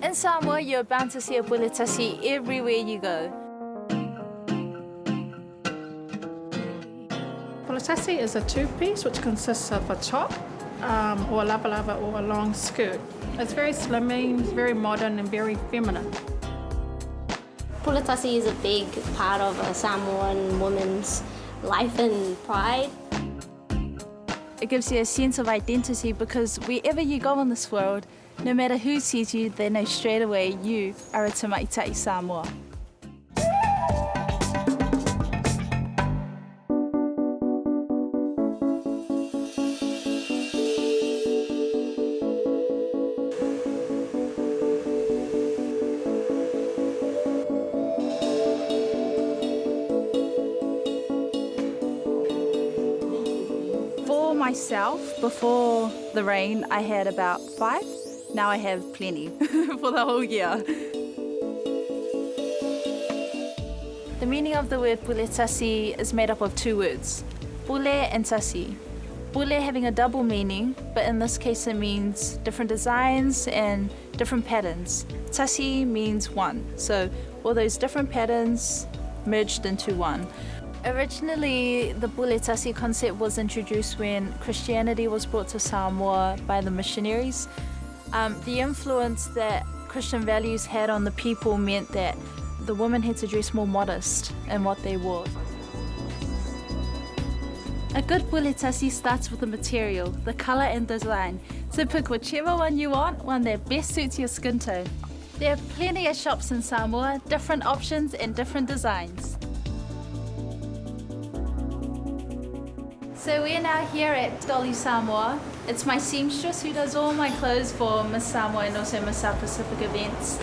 In Samoa, you're bound to see a puletasi everywhere you go. Puletasi is a two-piece which consists of a top or a lava or a long skirt. It's very slimming, very modern and very feminine. Puletasi is a big part of a Samoan woman's life and pride. It gives you a sense of identity because wherever you go in this world, no matter who sees you, they know straight away you are a Tamaitai Samoa. For myself, before the rain, I had about 5. Now I have plenty for the whole year. The meaning of the word puletasi is made up of 2 words, pule and tasi. Pule having a double meaning, but in this case it means different designs and different patterns. Tasi means one, so all those different patterns merged into one. Originally, the puletasi concept was introduced when Christianity was brought to Samoa by the missionaries. The influence that Christian values had on the people meant that the women had to dress more modest in what they wore. A good puletasi starts with the material, the colour and design, so pick whichever one you want, one that best suits your skin tone. There are plenty of shops in Samoa, different options and different designs. So we're now here at Dolly Samoa. It's my seamstress who does all my clothes for Miss Samoa and also Miss South Pacific events.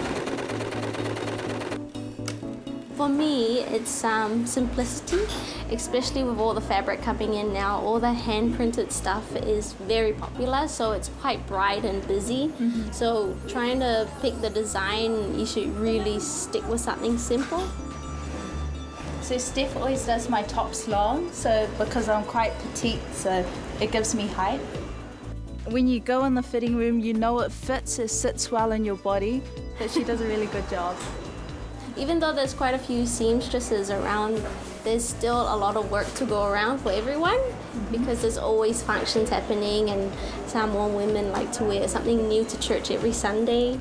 For me, it's simplicity, especially with all the fabric coming in now. All the hand-printed stuff is very popular, so it's quite bright and busy. So trying to pick the design, you should really stick with something simple. So Steph always does my tops long, so because I'm quite petite, so it gives me height. When you go in the fitting room, you know it fits, it sits well in your body, but she does a really good job. Even though there's quite a few seamstresses around, there's still a lot of work to go around for everyone because there's always functions happening and Samoan women like to wear something new to church every Sunday.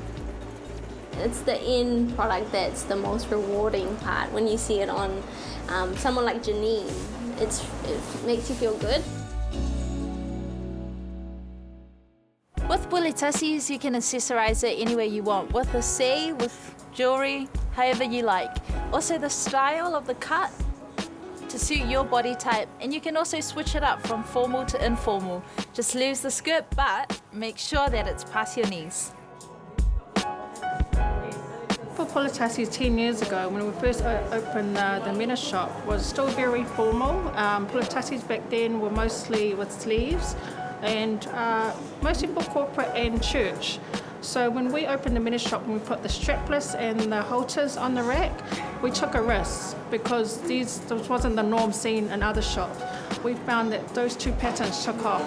It's the end product that's the most rewarding part when you see it on someone like Janine. It makes you feel good. With puletasis, you can accessorize it any way you want, with a C, with jewelry, however you like. Also the style of the cut to suit your body type, and you can also switch it up from formal to informal. Just lose the skirt, but make sure that it's past your knees. For Puletasi 10 years ago, when we first opened the Mena shop, was still very formal. Puletasis back then were mostly with sleeves and mostly for corporate and church. So when we opened the Mena shop and we put the strapless and the halters on the rack, we took a risk because this wasn't the norm seen in other shops. We found that those 2 patterns took off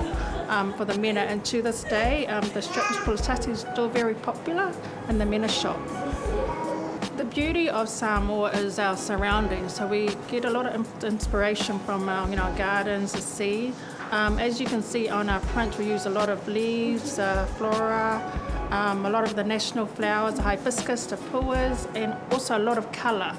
for the Mena, and to this day the strapless Puletasi is still very popular in the Mena shop. The beauty of Samoa is our surroundings, so we get a lot of inspiration from our gardens, the sea. As you can see on our print, we use a lot of leaves, flora, a lot of the national flowers, the hibiscus, the puas, and also a lot of colour.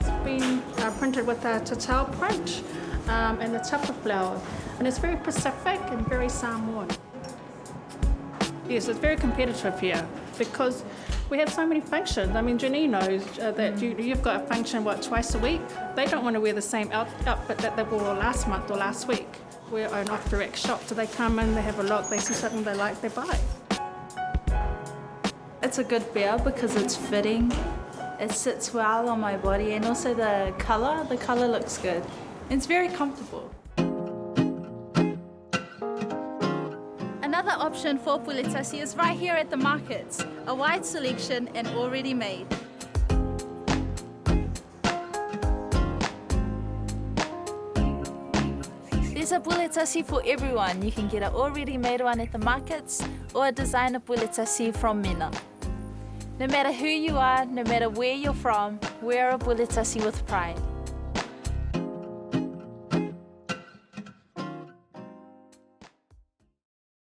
It's been printed with a tatau print and the tapa flower, and it's very Pacific and very Samoan. Yes, it's very competitive here because we have so many functions. I mean, Janine knows that you've got a function, twice a week. They don't want to wear the same outfit that they wore last month or last week. We're an off-direct shop, so they come in, they have a look, they see something they like, they buy. It's a good pair because it's fitting, it sits well on my body, and also the colour looks good. It's very comfortable. Another option for puletasi is right here at the markets, a wide selection and already made. There's a puletasi for everyone. You can get an already made one at the markets or a designer puletasi from Mena. No matter who you are, no matter where you're from, wear a puletasi with pride.